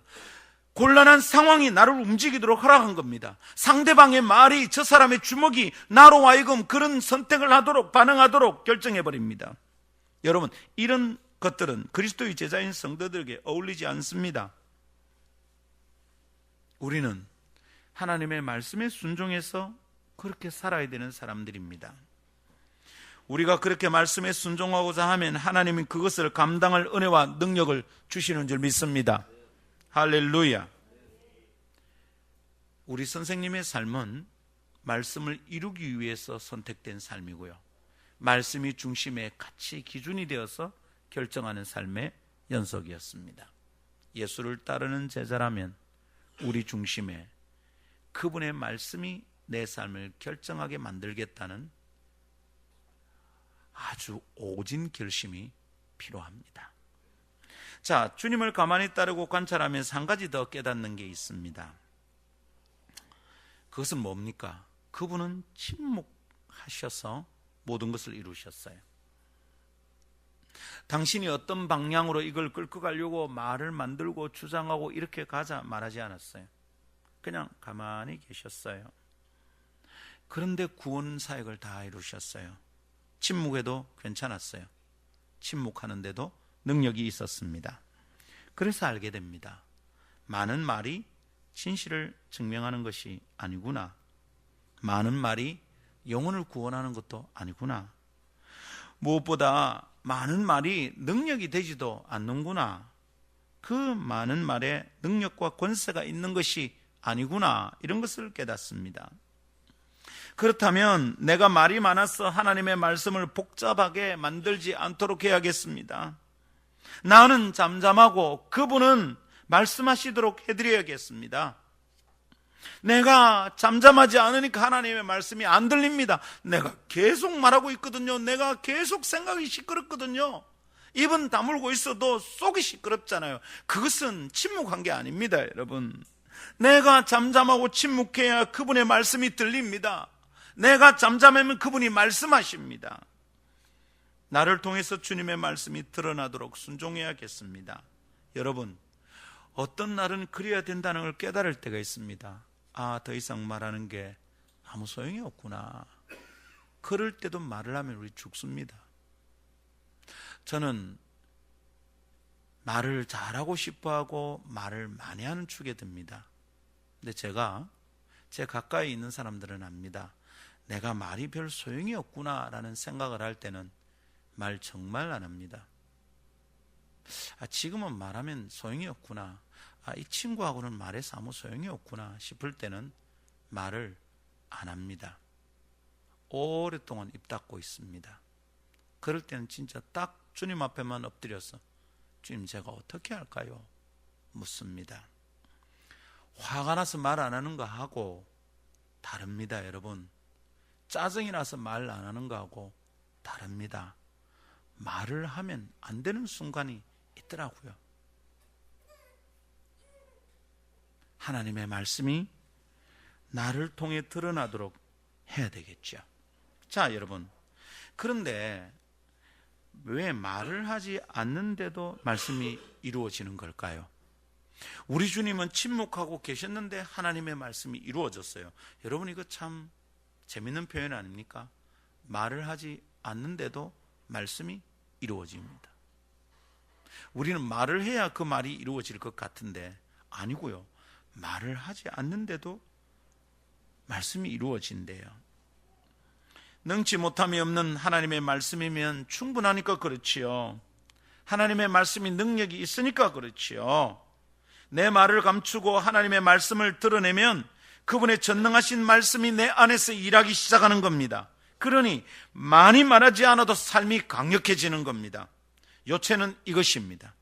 곤란한 상황이 나를 움직이도록 허락한 겁니다. 상대방의 말이, 저 사람의 주먹이 나로 하여금 그런 선택을 하도록, 반응하도록 결정해버립니다. 여러분, 이런 것들은 그리스도의 제자인 성도들에게 어울리지 않습니다. 우리는 하나님의 말씀에 순종해서 그렇게 살아야 되는 사람들입니다. 우리가 그렇게 말씀에 순종하고자 하면 하나님이 그것을 감당할 은혜와 능력을 주시는 줄 믿습니다. 할렐루야. 우리 선생님의 삶은 말씀을 이루기 위해서 선택된 삶이고요, 말씀이 중심의 가치 기준이 되어서 결정하는 삶의 연속이었습니다. 예수를 따르는 제자라면 우리 중심에 그분의 말씀이 내 삶을 결정하게 만들겠다는 아주 오진 결심이 필요합니다. 자, 주님을 가만히 따르고 관찰하면서 한 가지 더 깨닫는 게 있습니다. 그것은 뭡니까? 그분은 침묵하셔서 모든 것을 이루셨어요. 당신이 어떤 방향으로 이걸 끌고 가려고 말을 만들고 주장하고 이렇게 가자 말하지 않았어요. 그냥 가만히 계셨어요. 그런데 구원 사역을 다 이루셨어요. 침묵해도 괜찮았어요. 침묵하는데도 능력이 있었습니다. 그래서 알게 됩니다. 많은 말이 진실을 증명하는 것이 아니구나. 많은 말이 영혼을 구원하는 것도 아니구나. 무엇보다 많은 말이 능력이 되지도 않는구나. 그 많은 말에 능력과 권세가 있는 것이 아니구나. 이런 것을 깨닫습니다. 그렇다면 내가 말이 많아서 하나님의 말씀을 복잡하게 만들지 않도록 해야겠습니다. 나는 잠잠하고 그분은 말씀하시도록 해드려야겠습니다. 내가 잠잠하지 않으니까 하나님의 말씀이 안 들립니다. 내가 계속 말하고 있거든요. 내가 계속 생각이 시끄럽거든요. 입은 다물고 있어도 속이 시끄럽잖아요. 그것은 침묵한 게 아닙니다, 여러분. 내가 잠잠하고 침묵해야 그분의 말씀이 들립니다. 내가 잠잠하면 그분이 말씀하십니다. 나를 통해서 주님의 말씀이 드러나도록 순종해야겠습니다. 여러분, 어떤 날은 그래야 된다는 걸 깨달을 때가 있습니다. 아, 더 이상 말하는 게 아무 소용이 없구나. 그럴 때도 말을 하면 우리 죽습니다. 저는 말을 잘하고 싶어하고 말을 많이 하는 축에 듭니다. 근데 제가 제 가까이 있는 사람들은 압니다. 내가 말이 별 소용이 없구나라는 생각을 할 때는 말 정말 안 합니다. 지금은 말하면 소용이 없구나. 이 친구하고는 말해서 아무 소용이 없구나 싶을 때는 말을 안 합니다. 오랫동안 입 닫고 있습니다. 그럴 때는 진짜 딱 주님 앞에만 엎드려서 주님, 제가 어떻게 할까요? 묻습니다. 화가 나서 말 안 하는 거 하고 다릅니다, 여러분. 짜증이 나서 말 안 하는 거 하고 다릅니다. 말을 하면 안 되는 순간이 있더라고요. 하나님의 말씀이 나를 통해 드러나도록 해야 되겠죠. 자, 여러분, 그런데 왜 말을 하지 않는데도 말씀이 이루어지는 걸까요? 우리 주님은 침묵하고 계셨는데 하나님의 말씀이 이루어졌어요. 여러분, 이거 참 재밌는 표현 아닙니까? 말을 하지 않는데도 말씀이 이루어집니다. 우리는 말을 해야 그 말이 이루어질 것 같은데 아니고요. 말을 하지 않는데도 말씀이 이루어진대요. 능치 못함이 없는 하나님의 말씀이면 충분하니까 그렇지요. 하나님의 말씀이 능력이 있으니까 그렇지요. 내 말을 감추고 하나님의 말씀을 드러내면 그분의 전능하신 말씀이 내 안에서 일하기 시작하는 겁니다. 그러니 많이 말하지 않아도 삶이 강력해지는 겁니다. 요체는 이것입니다.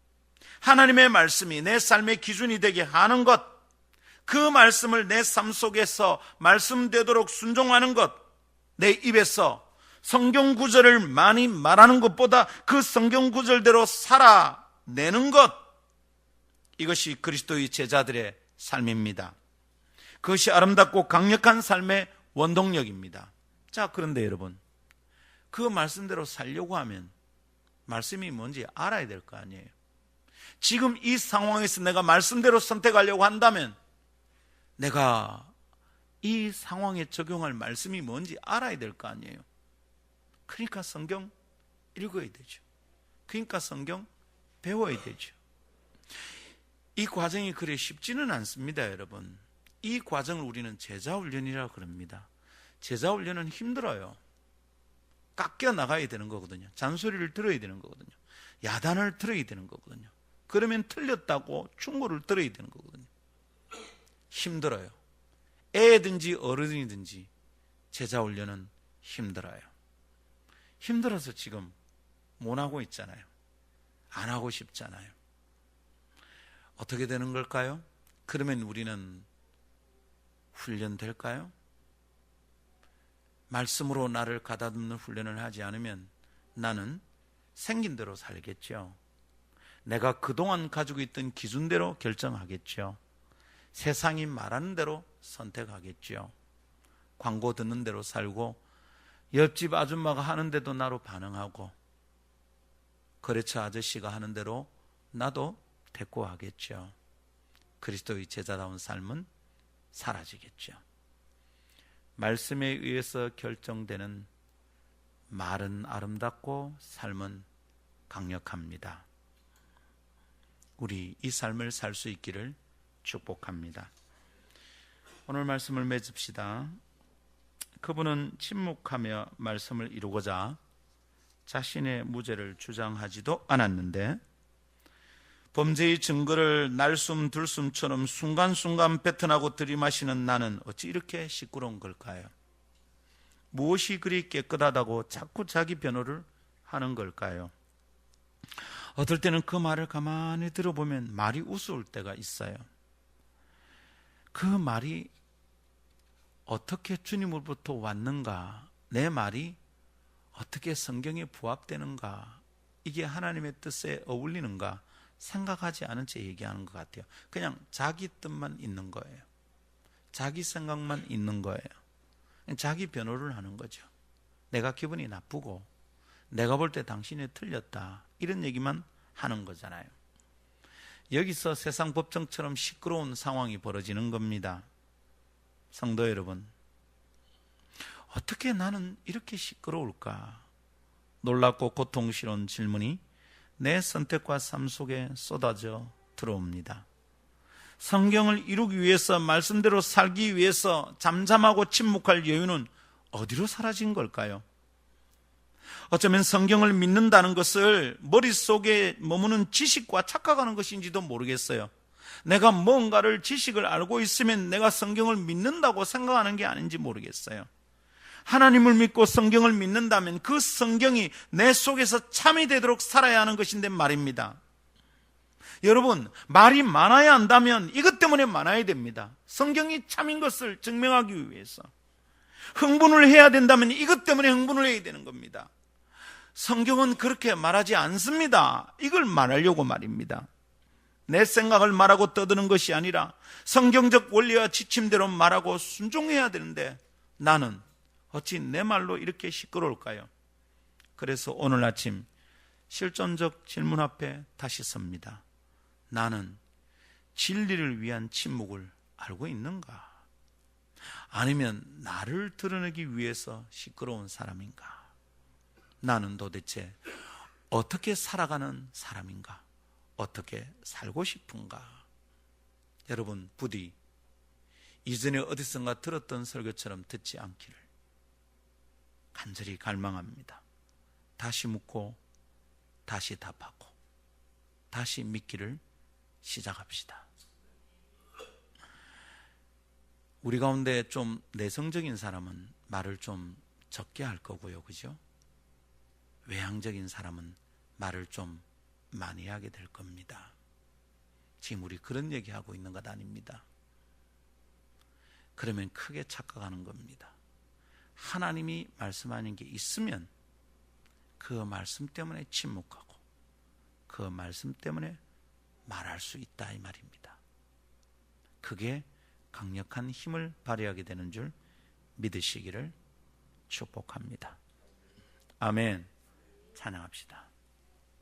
하나님의 말씀이 내 삶의 기준이 되게 하는 것, 그 말씀을 내 삶 속에서 말씀되도록 순종하는 것, 내 입에서 성경 구절을 많이 말하는 것보다 그 성경 구절대로 살아내는 것, 이것이 그리스도의 제자들의 삶입니다. 그것이 아름답고 강력한 삶의 원동력입니다. 자, 그런데 여러분, 그 말씀대로 살려고 하면 말씀이 뭔지 알아야 될 거 아니에요. 지금 이 상황에서 내가 말씀대로 선택하려고 한다면 내가 이 상황에 적용할 말씀이 뭔지 알아야 될 거 아니에요. 그러니까 성경 읽어야 되죠. 그러니까 성경 배워야 되죠. 이 과정이 그리 쉽지는 않습니다, 여러분. 이 과정을 우리는 제자훈련이라고 그럽니다. 제자훈련은 힘들어요. 깎여 나가야 되는 거거든요. 잔소리를 들어야 되는 거거든요. 야단을 들어야 되는 거거든요. 그러면 틀렸다고 충고를 들어야 되는 거거든요. 힘들어요. 애든지 어른이든지 제자훈련은 힘들어요. 힘들어서 지금 못 하고 있잖아요. 안 하고 싶잖아요. 어떻게 되는 걸까요? 그러면 우리는 훈련될까요? 말씀으로 나를 가다듬는 훈련을 하지 않으면 나는 생긴 대로 살겠죠. 내가 그동안 가지고 있던 기준대로 결정하겠죠. 세상이 말하는 대로 선택하겠죠. 광고 듣는 대로 살고 옆집 아줌마가 하는데도 나로 반응하고 거래처 아저씨가 하는 대로 나도 대꾸하겠죠. 그리스도의 제자다운 삶은 사라지겠죠. 말씀에 의해서 결정되는 말은 아름답고 삶은 강력합니다. 우리 이 삶을 살 수 있기를 축복합니다. 오늘 말씀을 맺읍시다. 그분은 침묵하며 말씀을 이루고자 자신의 무죄를 주장하지도 않았는데 범죄의 증거를 날숨 들숨처럼 순간순간 뱉어나고 들이마시는 나는 어찌 이렇게 시끄러운 걸까요? 무엇이 그리 깨끗하다고 자꾸 자기 변호를 하는 걸까요? 어떨 때는 그 말을 가만히 들어보면 말이 우스울 때가 있어요. 그 말이 어떻게 주님으로부터 왔는가, 내 말이 어떻게 성경에 부합되는가, 이게 하나님의 뜻에 어울리는가 생각하지 않은 채 얘기하는 것 같아요. 그냥 자기 뜻만 있는 거예요. 자기 생각만 있는 거예요. 자기 변호를 하는 거죠. 내가 기분이 나쁘고 내가 볼 때 당신이 틀렸다, 이런 얘기만 하는 거잖아요. 여기서 세상 법정처럼 시끄러운 상황이 벌어지는 겁니다. 성도 여러분, 어떻게 나는 이렇게 시끄러울까? 놀랍고 고통스러운 질문이 내 선택과 삶 속에 쏟아져 들어옵니다. 성경을 이루기 위해서, 말씀대로 살기 위해서 잠잠하고 침묵할 여유는 어디로 사라진 걸까요? 어쩌면 성경을 믿는다는 것을 머릿속에 머무는 지식과 착각하는 것인지도 모르겠어요. 내가 뭔가를 지식을 알고 있으면 내가 성경을 믿는다고 생각하는 게 아닌지 모르겠어요. 하나님을 믿고 성경을 믿는다면 그 성경이 내 속에서 참이 되도록 살아야 하는 것인데 말입니다. 여러분, 말이 많아야 한다면 이것 때문에 많아야 됩니다. 성경이 참인 것을 증명하기 위해서. 흥분을 해야 된다면 이것 때문에 흥분을 해야 되는 겁니다. 성경은 그렇게 말하지 않습니다. 이걸 말하려고 말입니다. 내 생각을 말하고 떠드는 것이 아니라 성경적 원리와 지침대로 말하고 순종해야 되는데 나는 어찌 내 말로 이렇게 시끄러울까요? 그래서 오늘 아침 실존적 질문 앞에 다시 섭니다. 나는 진리를 위한 침묵을 알고 있는가? 아니면 나를 드러내기 위해서 시끄러운 사람인가? 나는 도대체 어떻게 살아가는 사람인가? 어떻게 살고 싶은가? 여러분, 부디 이전에 어디선가 들었던 설교처럼 듣지 않기를 간절히 갈망합니다. 다시 묻고 다시 답하고 다시 믿기를 시작합시다. 우리 가운데 좀 내성적인 사람은 말을 좀 적게 할 거고요, 그죠? 외향적인 사람은 말을 좀 많이 하게 될 겁니다. 지금 우리 그런 얘기하고 있는 것 아닙니다. 그러면 크게 착각하는 겁니다. 하나님이 말씀하는 게 있으면 그 말씀 때문에 침묵하고 그 말씀 때문에 말할 수 있다, 이 말입니다. 그게 강력한 힘을 발휘하게 되는 줄 믿으시기를 축복합니다. 아멘. 찬양합시다.